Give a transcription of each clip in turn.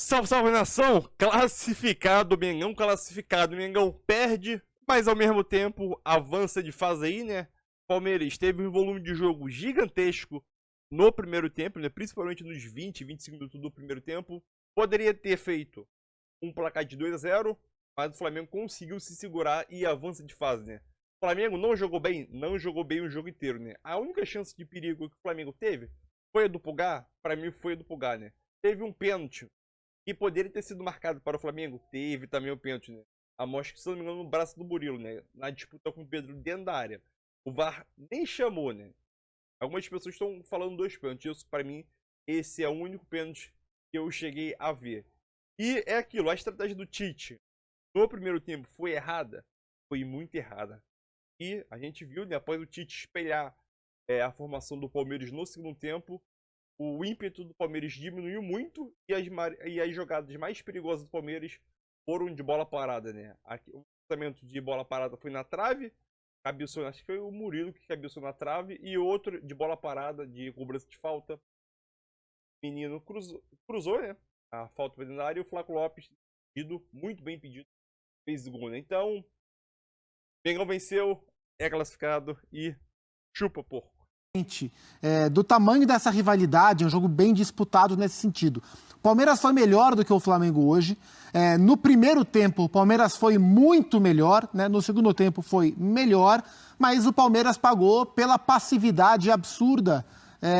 Salve, salve, nação! Classificado, Mengão classificado. Mengão perde, mas ao mesmo tempo avança de fase aí, né? Palmeiras teve um volume de jogo gigantesco no primeiro tempo, né? Principalmente nos 20, 25 minutos do primeiro tempo. Poderia ter feito um placar de 2-0, mas o Flamengo conseguiu se segurar e avança de fase, né? O Flamengo não jogou bem o jogo inteiro, né? A única chance de perigo que o Flamengo teve foi a do Pulgar. Pra mim foi a do Pulgar, né? Teve um pênalti que poderia ter sido marcado para o Flamengo. Teve também o pênalti, né? A mostra, se não me engano, no braço do Murilo, né? Na disputa com o Pedro dentro da área. O VAR nem chamou, né? Algumas pessoas estão falando dois pênaltis. Isso, pra mim, esse é o único pênalti que eu cheguei a ver. E é aquilo, a estratégia do Tite no primeiro tempo foi errada? Foi muito errada. E a gente viu, né, após o Tite espelhar a formação do Palmeiras no segundo tempo, o ímpeto do Palmeiras diminuiu muito e as jogadas mais perigosas do Palmeiras foram de bola parada, né? O lançamento de bola parada foi na trave, cabeçou, acho que foi o Murilo que cabeçou na trave, e outro de bola parada, de cobrança de falta. O menino cruzou, né? A falta foi na área e o Flaco Lopes, muito bem pedido, fez o gol, né? Então, Mengão venceu, é classificado e chupa porco. Do tamanho dessa rivalidade, é um jogo bem disputado nesse sentido. O Palmeiras foi melhor do que o Flamengo hoje. No primeiro tempo, o Palmeiras foi muito melhor, né? No segundo tempo foi melhor, mas o Palmeiras pagou pela passividade absurda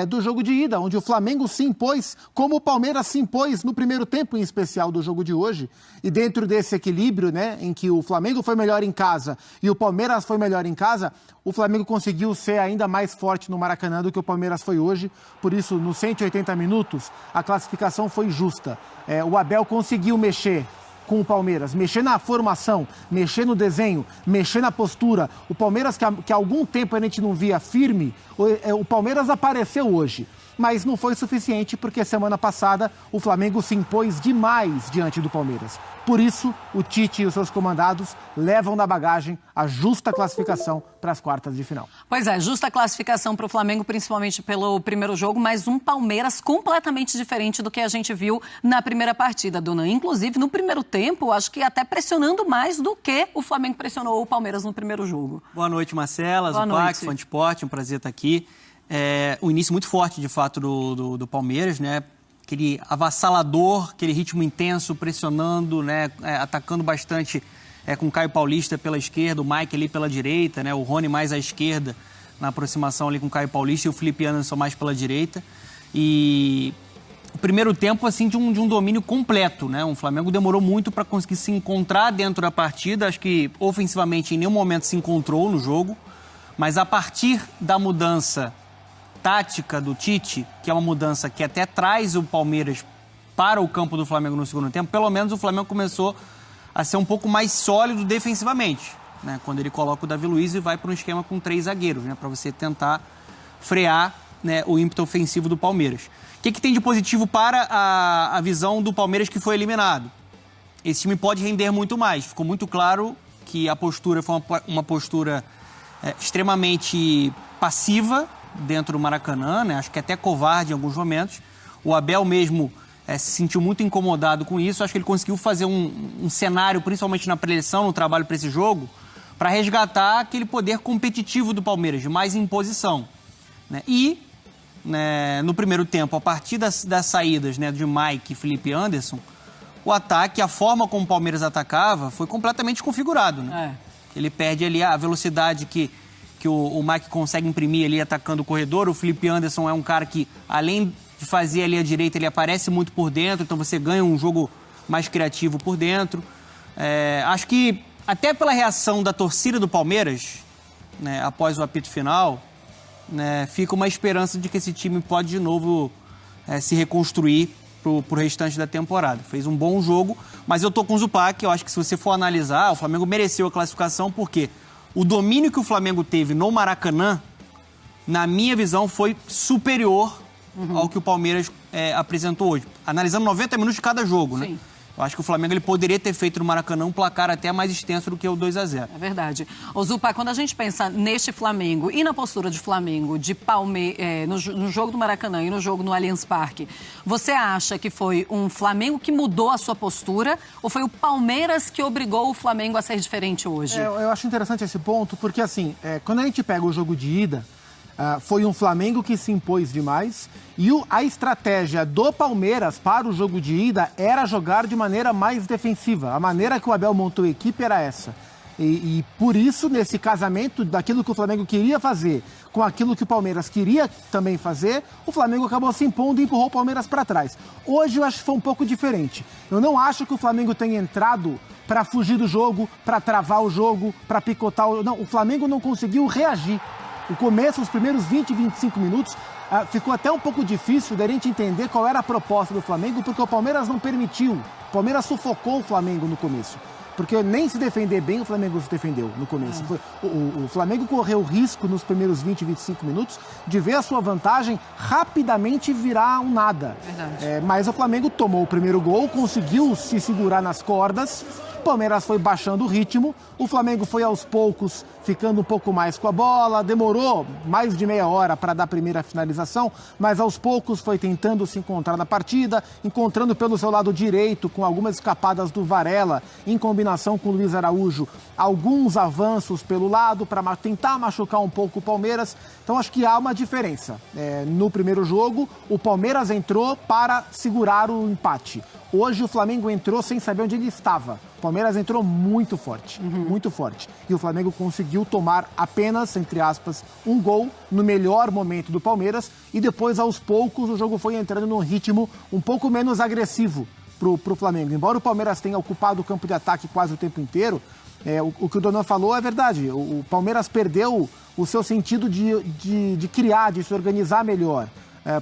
do jogo de ida, onde o Flamengo se impôs, como o Palmeiras se impôs no primeiro tempo, em especial do jogo de hoje. E dentro desse equilíbrio, né, em que o Flamengo foi melhor em casa e o Palmeiras foi melhor em casa, o Flamengo conseguiu ser ainda mais forte no Maracanã do que o Palmeiras foi hoje. Por isso, nos 180 minutos, a classificação foi justa. O Abel conseguiu mexer com o Palmeiras, mexer na formação, mexer no desenho, mexer na postura. O Palmeiras, que há algum tempo a gente não via firme, o Palmeiras apareceu hoje. Mas não foi suficiente porque semana passada o Flamengo se impôs demais diante do Palmeiras. Por isso, o Tite e os seus comandados levam na bagagem a justa classificação para as quartas de final. Pois é, justa classificação para o Flamengo, principalmente pelo primeiro jogo, mas um Palmeiras completamente diferente do que a gente viu na primeira partida, Dona. Inclusive, no primeiro tempo, acho que até pressionando mais do que o Flamengo pressionou o Palmeiras no primeiro jogo. Boa noite, Marcela, Zupac, Fã de Esporte, um prazer estar aqui. Um início muito forte, de fato, do Palmeiras, né? Aquele avassalador, aquele ritmo intenso, pressionando, né? Atacando bastante com o Caio Paulista pela esquerda, o Mike ali pela direita, né? O Rony mais à esquerda, na aproximação ali com o Caio Paulista, e o Felipe Anderson mais pela direita. E o primeiro tempo, assim, de um domínio completo, né? O Flamengo demorou muito para conseguir se encontrar dentro da partida. Acho que, ofensivamente, em nenhum momento se encontrou no jogo. Mas a partir da mudança tática do Tite, que é uma mudança que até traz o Palmeiras para o campo do Flamengo no segundo tempo, pelo menos o Flamengo começou a ser um pouco mais sólido defensivamente, né? Quando ele coloca o Davi Luiz e vai para um esquema com 3 zagueiros, né? Para você tentar frear, né, o ímpeto ofensivo do Palmeiras. O que tem de positivo para a visão do Palmeiras que foi eliminado? Esse time pode render muito mais. Ficou muito claro que a postura foi uma postura extremamente passiva dentro do Maracanã, né? Acho que até covarde em alguns momentos. O Abel mesmo se sentiu muito incomodado com isso. Acho que ele conseguiu fazer um cenário, principalmente na preleção, no trabalho para esse jogo, para resgatar aquele poder competitivo do Palmeiras, de mais imposição, né? E, né, no primeiro tempo, a partir das saídas, né, de Mike e Felipe Anderson, o ataque, a forma como o Palmeiras atacava, foi completamente configurado, né? Ele perde ali a velocidade que o Mike consegue imprimir ali atacando o corredor. O Felipe Anderson é um cara que, além de fazer ali a direita, ele aparece muito por dentro, então você ganha um jogo mais criativo por dentro. Acho que até pela reação da torcida do Palmeiras, né, após o apito final, né, fica uma esperança de que esse time pode de novo se reconstruir pro restante da temporada. Fez um bom jogo, mas eu tô com o Zupac. Eu acho que se você for analisar, o Flamengo mereceu a classificação porque o domínio que o Flamengo teve no Maracanã, na minha visão, foi superior ao que o Palmeiras apresentou hoje. Analisando 90 minutos de cada jogo, né? Eu acho que o Flamengo ele poderia ter feito no Maracanã um placar até mais extenso do que o 2-0. É verdade. Ô Zupa, quando a gente pensa neste Flamengo e na postura de Flamengo, de no jogo do Maracanã e no jogo no Allianz Parque, você acha que foi um Flamengo que mudou a sua postura ou foi o Palmeiras que obrigou o Flamengo a ser diferente hoje? Eu acho interessante esse ponto, porque assim, quando a gente pega o jogo de ida, foi um Flamengo que se impôs demais e a estratégia do Palmeiras para o jogo de ida era jogar de maneira mais defensiva. A maneira que o Abel montou a equipe era essa. E por isso, nesse casamento daquilo que o Flamengo queria fazer com aquilo que o Palmeiras queria também fazer, o Flamengo acabou se impondo e empurrou o Palmeiras para trás. Hoje eu acho que foi um pouco diferente. Eu não acho que o Flamengo tenha entrado para fugir do jogo, para travar o jogo, para picotar o... Não, o Flamengo não conseguiu reagir. O começo, os primeiros 20, 25 minutos, ficou até um pouco difícil da gente entender qual era a proposta do Flamengo, porque o Palmeiras não permitiu. O Palmeiras sufocou o Flamengo no começo. Porque nem se defender bem, o Flamengo se defendeu no começo. O Flamengo correu o risco nos primeiros 20, 25 minutos de ver a sua vantagem rapidamente virar um nada. Mas o Flamengo tomou o primeiro gol, conseguiu se segurar nas cordas. O Palmeiras foi baixando o ritmo, o Flamengo foi aos poucos ficando um pouco mais com a bola, demorou mais de meia hora para dar a primeira finalização, mas aos poucos foi tentando se encontrar na partida, encontrando pelo seu lado direito, com algumas escapadas do Varela, em combinação com o Luiz Araújo, alguns avanços pelo lado para tentar machucar um pouco o Palmeiras. Então acho que há uma diferença. No primeiro jogo, o Palmeiras entrou para segurar o empate. Hoje o Flamengo entrou sem saber onde ele estava. O Palmeiras entrou muito forte, muito forte. E o Flamengo conseguiu tomar apenas, entre aspas, um gol no melhor momento do Palmeiras. E depois, aos poucos, o jogo foi entrando num ritmo um pouco menos agressivo pro Flamengo. Embora o Palmeiras tenha ocupado o campo de ataque quase o tempo inteiro, o que o Donan falou é verdade. O Palmeiras perdeu o seu sentido de criar, de se organizar melhor.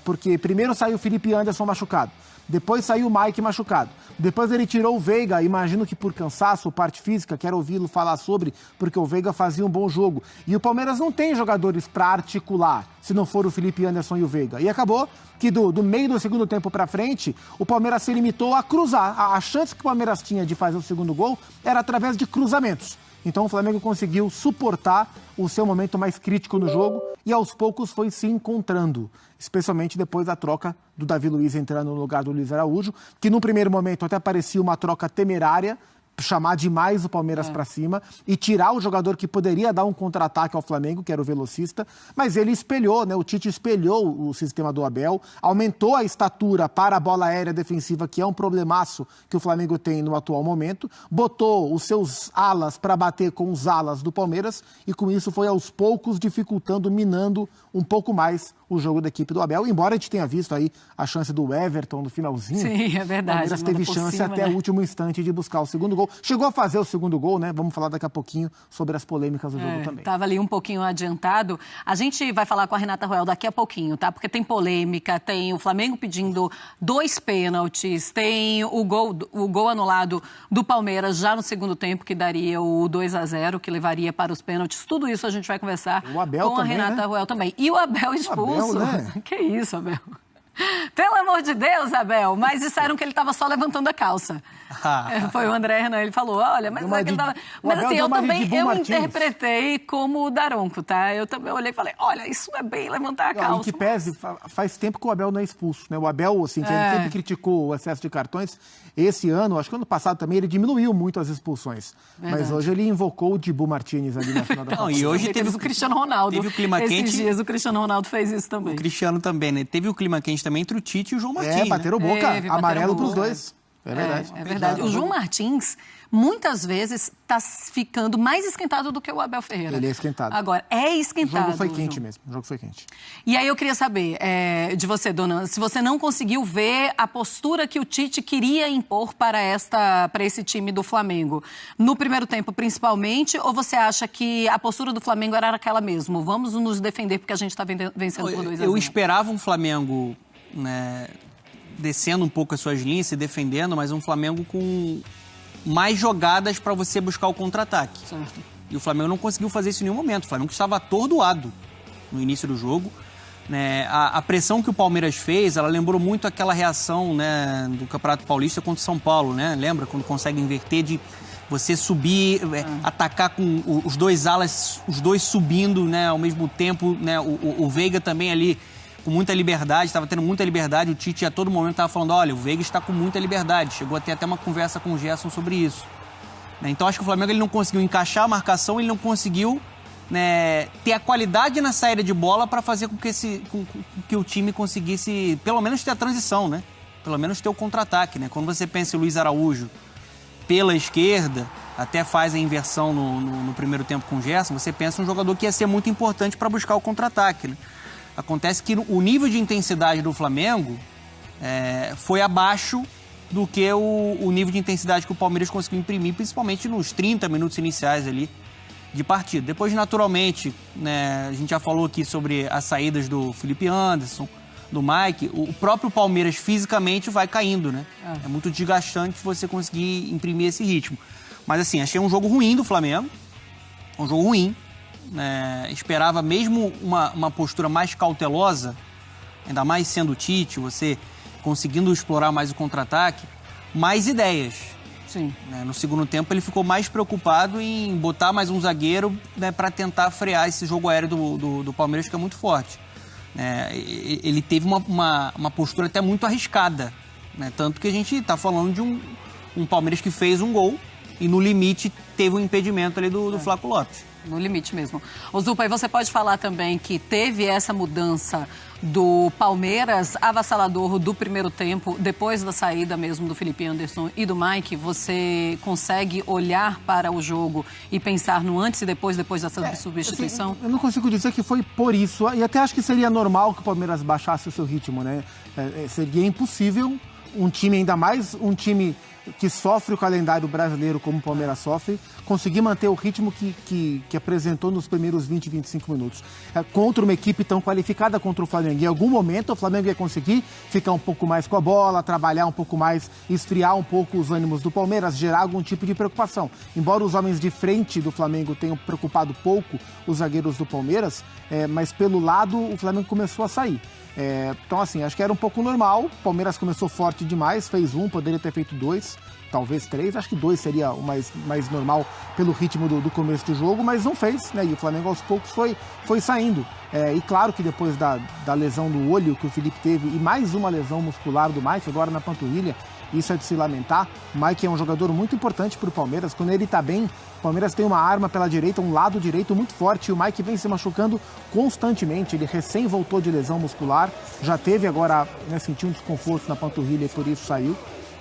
Porque primeiro saiu o Felipe Anderson machucado. Depois saiu o Mike machucado. Depois ele tirou o Veiga, imagino que por cansaço, parte física, quero ouvi-lo falar sobre, porque o Veiga fazia um bom jogo. E o Palmeiras não tem jogadores para articular, se não for o Felipe Anderson e o Veiga. E acabou que do meio do segundo tempo para frente, o Palmeiras se limitou a cruzar. A chance que o Palmeiras tinha de fazer o segundo gol era através de cruzamentos. Então o Flamengo conseguiu suportar o seu momento mais crítico no jogo e aos poucos foi se encontrando, especialmente depois da troca do Davi Luiz entrando no lugar do Luiz Araújo, que no primeiro momento até parecia uma troca temerária, chamar demais o Palmeiras para cima e tirar o jogador que poderia dar um contra-ataque ao Flamengo, que era o velocista, mas ele espelhou, né? O Tite espelhou o sistema do Abel, aumentou a estatura para a bola aérea defensiva, que é um problemaço que o Flamengo tem no atual momento, botou os seus alas para bater com os alas do Palmeiras e com isso foi aos poucos dificultando, minando um pouco mais o jogo da equipe do Abel, embora a gente tenha visto aí a chance do Everton no finalzinho. Sim, é verdade. O Palmeiras teve chance até o último instante de buscar o segundo gol. Chegou a fazer o segundo gol, né? Vamos falar daqui a pouquinho sobre as polêmicas do jogo também. Estava ali um pouquinho adiantado. A gente vai falar com a Renata Roel daqui a pouquinho, tá? Porque tem polêmica, tem o Flamengo pedindo 2 pênaltis, tem o gol anulado do Palmeiras já no segundo tempo, que daria o 2-0, que levaria para os pênaltis. Tudo isso a gente vai conversar com a Renata Roel também. E o Abel expulso. Abel, né? Que isso, Abel? Pelo amor de Deus, Abel, mas disseram que ele estava só levantando a calça. Foi o André Hernan, ele falou, olha, mas não é que ele tava... Mas assim, eu interpretei como o Daronco, tá? Eu também olhei e falei, olha, isso não é bem levantar a calça. Em que pese, faz tempo que o Abel não é expulso, né? O Abel, assim, que ele sempre criticou o excesso de cartões. Esse ano, acho que ano passado também, ele diminuiu muito as expulsões. Verdade. Mas hoje ele invocou o Dibu Martínez ali na final da partida. E hoje teve o Cristiano Ronaldo. Teve o clima quente. Esses dias o Cristiano Ronaldo fez isso também. O Cristiano também, né? Teve o clima quente também entre o Tite e o João Martins. Bateram boca. Amarelo pros dois. É verdade. É verdade. O João Martins, muitas vezes, está ficando mais esquentado do que o Abel Ferreira. Ele é esquentado. Agora, é esquentado. O jogo foi quente mesmo. O jogo foi quente. E aí eu queria saber de você, Dona, se você não conseguiu ver a postura que o Tite queria impor para esse time do Flamengo. No primeiro tempo, principalmente, ou você acha que a postura do Flamengo era aquela mesmo? Vamos nos defender porque a gente está vencendo por 2-0. Eu esperava um Flamengo, né, descendo um pouco as suas linhas, se defendendo, mas um Flamengo com mais jogadas para você buscar o contra-ataque. E o Flamengo não conseguiu fazer isso em nenhum momento. O Flamengo estava atordoado no início do jogo. né, a pressão que o Palmeiras fez, ela lembrou muito aquela reação, né, do Campeonato Paulista contra o São Paulo, né? Lembra quando consegue inverter de você subir, atacar com os dois alas, os dois subindo, né, ao mesmo tempo, né? O Veiga também ali com muita liberdade, estava tendo muita liberdade. O Tite a todo momento estava falando, olha, o Veiga está com muita liberdade. Chegou a ter até uma conversa com o Gerson sobre isso. Então acho que o Flamengo ele não conseguiu encaixar a marcação, ele não conseguiu, né, ter a qualidade na saída de bola para fazer com que o time conseguisse, pelo menos, ter a transição, né? Pelo menos ter o contra-ataque, né? Quando você pensa em Luiz Araújo pela esquerda, até faz a inversão no primeiro tempo com o Gerson, você pensa em um jogador que ia ser muito importante para buscar o contra-ataque, né? Acontece que o nível de intensidade do Flamengo foi abaixo do que o nível de intensidade que o Palmeiras conseguiu imprimir, principalmente nos 30 minutos iniciais ali de partida. Depois, naturalmente, né, a gente já falou aqui sobre as saídas do Felipe Anderson, do Mike, o próprio Palmeiras fisicamente vai caindo, né? É muito desgastante você conseguir imprimir esse ritmo. Mas assim, achei um jogo ruim do Flamengo, um jogo ruim. Esperava mesmo uma postura mais cautelosa, ainda mais sendo o Tite, você conseguindo explorar mais o contra-ataque, mais ideias. Sim. No segundo tempo ele ficou mais preocupado em botar mais um zagueiro, né, para tentar frear esse jogo aéreo do Palmeiras, que é muito forte. Ele teve uma postura até muito arriscada, né? Tanto que a gente está falando de um Palmeiras que fez um gol e no limite teve um impedimento ali do Flávio Lopes. No limite mesmo. Ô Zupa, e você pode falar também que teve essa mudança do Palmeiras avassalador do primeiro tempo, depois da saída mesmo do Felipe Anderson e do Mike, você consegue olhar para o jogo e pensar no antes e depois dessa substituição? Assim, eu não consigo dizer que foi por isso, e até acho que seria normal que o Palmeiras baixasse o seu ritmo, né? Seria impossível um time, ainda mais um time que sofre o calendário brasileiro como o Palmeiras sofre, conseguir manter o ritmo que apresentou nos primeiros 20, 25 minutos. Contra uma equipe tão qualificada contra o Flamengo. Em algum momento o Flamengo ia conseguir ficar um pouco mais com a bola, trabalhar um pouco mais, esfriar um pouco os ânimos do Palmeiras, gerar algum tipo de preocupação. Embora os homens de frente do Flamengo tenham preocupado pouco os zagueiros do Palmeiras, mas pelo lado o Flamengo começou a sair. Então, assim, acho que era um pouco normal. O Palmeiras começou forte demais, fez um, poderia ter feito dois, talvez três. Acho que dois seria o mais normal pelo ritmo do começo do jogo, mas não fez, né? E o Flamengo aos poucos foi saindo. E claro que depois da lesão do olho que o Felipe teve e mais uma lesão muscular do Mike, agora na panturrilha, isso é de se lamentar. O Mike é um jogador muito importante para o Palmeiras. Quando ele está bem, o Palmeiras tem uma arma pela direita, um lado direito muito forte. E o Mike vem se machucando constantemente. Ele recém voltou de lesão muscular. Já teve agora, né, sentiu um desconforto na panturrilha e por isso saiu.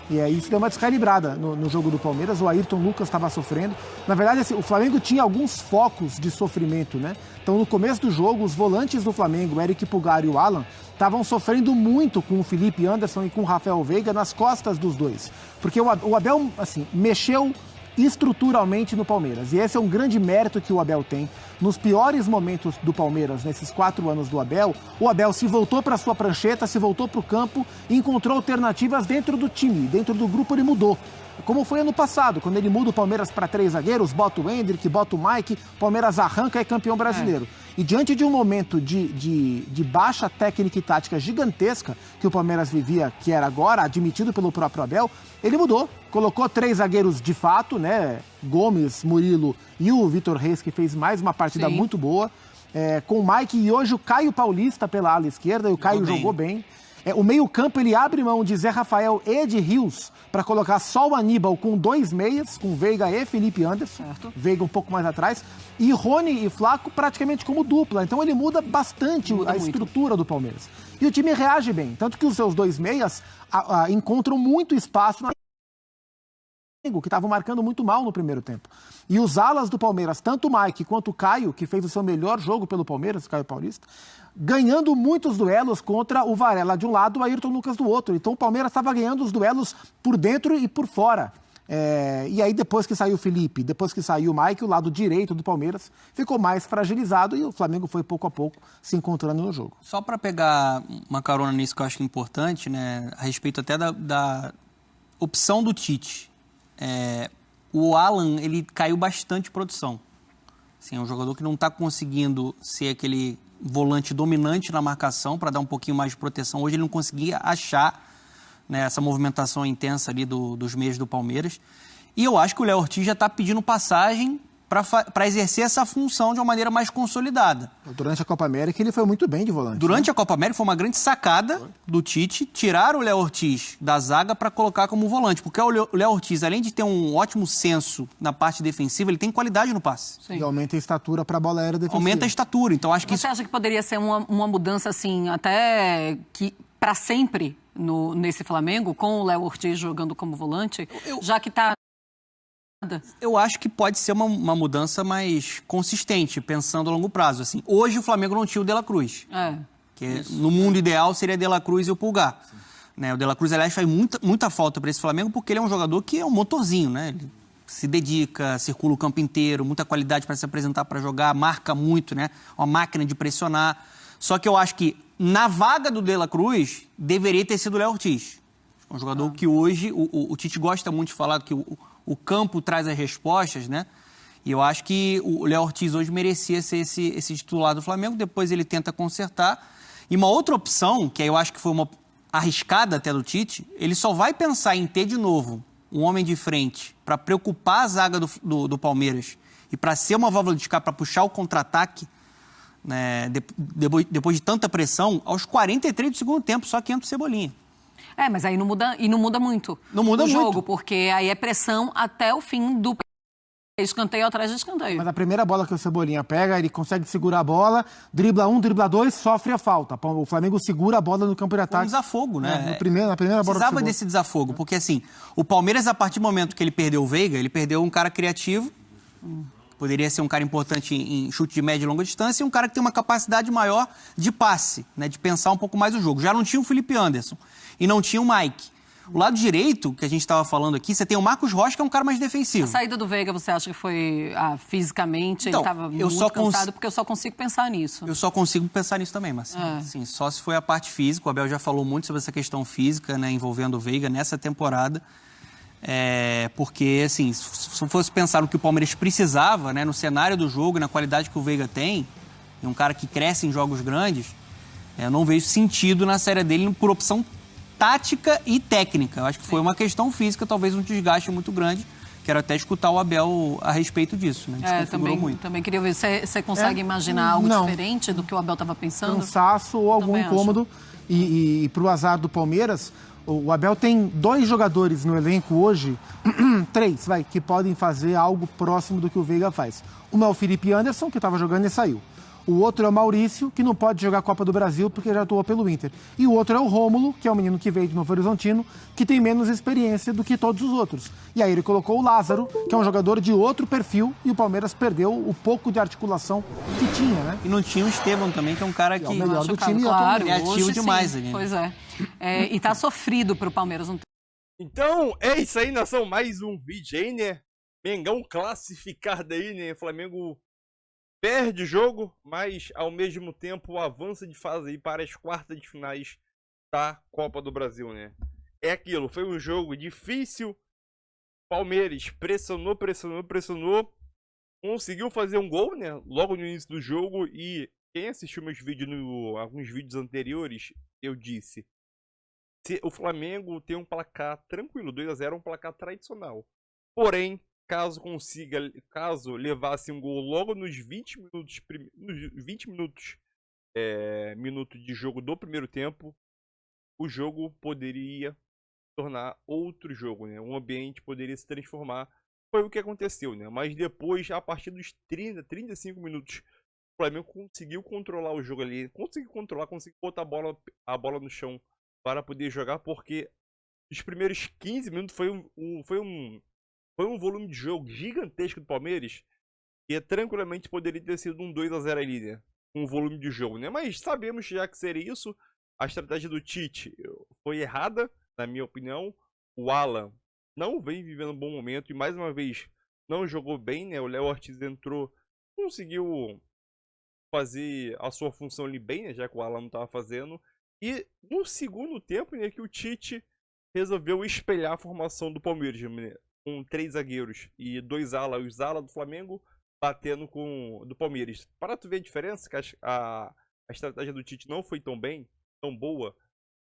E isso deu uma descalibrada no jogo do Palmeiras. O Ayrton Lucas estava sofrendo. Na verdade, assim, o Flamengo tinha alguns focos de sofrimento, né? Então, no começo do jogo, os volantes do Flamengo, o Eric Pulgar e o Alan, estavam sofrendo muito com o Felipe Anderson e com o Rafael Veiga nas costas dos dois. Porque o Abel, assim, mexeu estruturalmente no Palmeiras. E esse é um grande mérito que o Abel tem. Nos piores momentos do Palmeiras, nesses 4 anos do Abel, o Abel se voltou para sua prancheta, se voltou para o campo e encontrou alternativas dentro do time, dentro do grupo ele mudou. Como foi ano passado, quando ele muda o Palmeiras para 3 zagueiros, bota o Hendrick, bota o Mike, o Palmeiras arranca e é campeão brasileiro. E diante de um momento de baixa técnica e tática gigantesca que o Palmeiras vivia, que era agora admitido pelo próprio Abel, ele mudou. Colocou 3 zagueiros de fato, né? Gomes, Murilo e o Vitor Reis, que fez mais uma partida muito boa. Com o Mike e hoje o Caio Paulista pela ala esquerda, e o Caio jogou bem. O meio-campo ele abre mão de Zé Rafael e de Rios para colocar só o Aníbal com 2 meias, com Veiga e Felipe Anderson. Certo. Veiga um pouco mais atrás. E Rony e Flaco praticamente como dupla. Então ele muda bastante a estrutura do Palmeiras. E o time reage bem. Tanto que os seus 2 meias encontram muito espaço na que estavam marcando muito mal no primeiro tempo. E os alas do Palmeiras, tanto o Mike quanto o Caio, que fez o seu melhor jogo pelo Palmeiras, Caio Paulista, ganhando muitos duelos contra o Varela de um lado e o Ayrton Lucas do outro. Então o Palmeiras estava ganhando os duelos por dentro e por fora. E aí depois que saiu o Felipe, depois que saiu o Mike, o lado direito do Palmeiras ficou mais fragilizado e o Flamengo foi pouco a pouco se encontrando no jogo. Só para pegar uma carona nisso que eu acho importante, né, a respeito até da opção do Tite. O Alan, ele caiu bastante de produção. Assim, é um jogador que não está conseguindo ser aquele volante dominante na marcação para dar um pouquinho mais de proteção. Hoje ele não conseguia achar, né, essa movimentação intensa ali dos meias do Palmeiras. E eu acho que o Léo Ortiz já está pedindo passagem para exercer essa função de uma maneira mais consolidada. Durante a Copa América ele foi muito bem de volante. Durante a Copa América foi uma grande sacada do Tite tirar o Léo Ortiz da zaga para colocar como volante, porque o Léo Ortiz, além de ter um ótimo senso na parte defensiva, ele tem qualidade no passe. Sim. E aumenta a estatura para a bola aérea defensiva. Aumenta a estatura, então acho que Você acha que poderia ser uma mudança assim, até que para sempre nesse Flamengo, com o Léo Ortiz jogando como volante, já que está... Eu acho que pode ser uma mudança mais consistente, pensando a longo prazo. Assim, hoje o Flamengo não tinha o De La Cruz. Que no mundo ideal seria De La Cruz e o Pulgar. Né, o De La Cruz, aliás, faz muita falta para esse Flamengo, porque ele é um jogador que é um motorzinho, né? Ele se dedica, circula o campo inteiro, muita qualidade para se apresentar, para jogar, marca muito, né? Uma máquina de pressionar. Só que eu acho que na vaga do De La Cruz deveria ter sido o Léo Ortiz. Um jogador que hoje o Tite gosta muito de falar que o campo traz as respostas, né? E eu acho que o Léo Ortiz hoje merecia ser esse titular do Flamengo, depois ele tenta consertar. E uma outra opção, que eu acho que foi uma arriscada até do Tite, ele só vai pensar em ter de novo um homem de frente para preocupar a zaga do Palmeiras e para ser uma válvula de escape, para puxar o contra-ataque, né, depois de tanta pressão, aos 43 do segundo tempo, só que entra o Cebolinha. Mas aí não muda muito. Não muda o muito. jogo, porque aí é pressão até o fim do escanteio atrás de escanteio. Mas a primeira bola que o Cebolinha pega, ele consegue segurar a bola, dribla um, dribla dois, sofre a falta. O Flamengo segura a bola no campo de ataque. Um desafogo, né? Na primeira bola. Precisava desse desafogo, porque assim, o Palmeiras, a partir do momento que ele perdeu o Veiga, ele perdeu um cara criativo, poderia ser um cara importante em chute de média e longa distância, e um cara que tem uma capacidade maior de passe, né, de pensar um pouco mais o jogo. Já não tinha o Felipe Anderson e não tinha o Mike. O lado direito, que a gente estava falando aqui, você tem o Marcos Rocha, que é um cara mais defensivo. A saída do Veiga, você acha que foi fisicamente? Então, ele estava muito cansado, porque eu só consigo pensar nisso. Eu só consigo pensar nisso também, mas assim, só se foi a parte física. O Abel já falou muito sobre essa questão física, né, envolvendo o Veiga nessa temporada. Porque, assim, se fosse pensar no que o Palmeiras precisava, né, no cenário do jogo, na qualidade que o Veiga tem, e um cara que cresce em jogos grandes, eu não vejo sentido na série dele por opção tática e técnica. Eu acho que foi uma questão física, talvez um desgaste muito grande. Quero até escutar o Abel a respeito disso, né? Também queria ver. Você consegue imaginar algo diferente do que o Abel estava pensando? Cansaço ou algum incômodo. E para o azar do Palmeiras, o Abel tem 2 jogadores no elenco hoje, 3, que podem fazer algo próximo do que o Veiga faz. Um é o Felipe Anderson, que estava jogando e saiu. O outro é o Maurício, que não pode jogar a Copa do Brasil porque já atuou pelo Inter. E o outro é o Rômulo, que é o menino que veio de Novo Horizontino, que tem menos experiência do que todos os outros. E aí ele colocou o Lázaro, que é um jogador de outro perfil, e o Palmeiras perdeu o pouco de articulação que tinha, né? E não tinha o Estevão também, que é um cara que... É o melhor do time, claro, é ativo demais ali. Pois é. E tá sofrido pro Palmeiras. Então, é isso aí, nação. Mais um vídeo aí, né? Mengão classificado aí, né? Flamengo perde o jogo, mas ao mesmo tempo avança de fase aí para as quartas de finais da Copa do Brasil, né? É aquilo, foi um jogo difícil. Palmeiras pressionou, conseguiu fazer um gol, né? Logo no início do jogo. E quem assistiu meus vídeos, alguns vídeos anteriores, eu disse: se o Flamengo tem um placar tranquilo, 2-0 é um placar tradicional. Porém, caso levasse um gol logo nos 20 minutos, minuto de jogo do primeiro tempo, o jogo poderia tornar outro jogo, né? O ambiente poderia se transformar. Foi o que aconteceu, né? Mas depois, a partir dos 35 minutos, o Flamengo conseguiu controlar o jogo ali, conseguiu botar a bola no chão para poder jogar, porque os primeiros 15 minutos foi um volume de jogo gigantesco do Palmeiras, e tranquilamente poderia ter sido um 2-0 ali, né? Um volume de jogo, né? Mas sabemos já que seria isso. A estratégia do Tite foi errada, na minha opinião. O Alan não vem vivendo um bom momento e mais uma vez não jogou bem, né? O Léo Ortiz entrou, conseguiu fazer a sua função ali bem, né? Já que o Alan não estava fazendo. E no segundo tempo, né, que o Tite resolveu espelhar a formação do Palmeiras, né? Com 3 zagueiros e 2 alas, os alas do Flamengo batendo com do Palmeiras. Para tu ver a diferença, que a estratégia do Tite não foi tão boa.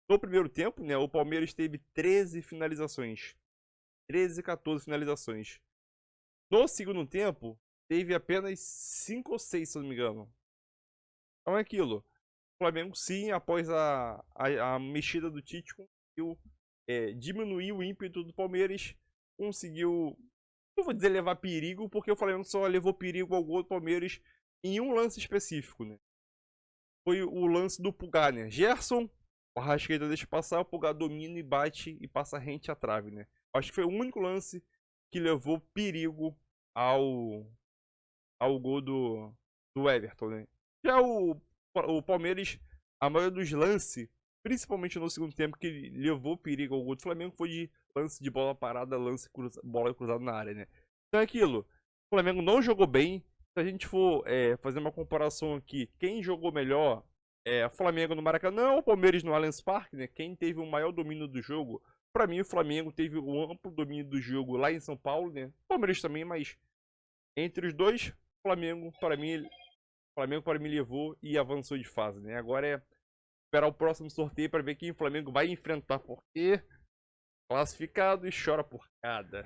No primeiro tempo, né, o Palmeiras teve 13 finalizações. 13, 14 finalizações. No segundo tempo, teve apenas 5 ou 6, se eu não me engano. Então é aquilo. O Flamengo, sim, após a mexida do Tite, conseguiu diminuir o ímpeto do Palmeiras. Conseguiu, não vou dizer levar perigo, porque o Flamengo só levou perigo ao gol do Palmeiras em um lance específico, né? Foi o lance do Pulgar, né? Gerson, o Arrascaeta deixa passar, o Pulgar domina e bate e passa rente à trave, né? Acho que foi o único lance que levou perigo ao gol do Everton, né? Já o Palmeiras, a maioria dos lances, principalmente no segundo tempo, que levou perigo ao gol do Flamengo, foi de lance de bola parada, bola cruzada na área, né? Então é aquilo. O Flamengo não jogou bem. Se a gente for fazer uma comparação aqui, quem jogou melhor o Flamengo no Maracanã ou o Palmeiras no Allianz Parque, né? Quem teve o maior domínio do jogo? Para mim, o Flamengo teve um amplo domínio do jogo lá em São Paulo, né? O Palmeiras também, mas entre os dois, o Flamengo para mim levou e avançou de fase, né? Agora é esperar o próximo sorteio para ver quem o Flamengo vai enfrentar, porque classificado e chora porcada.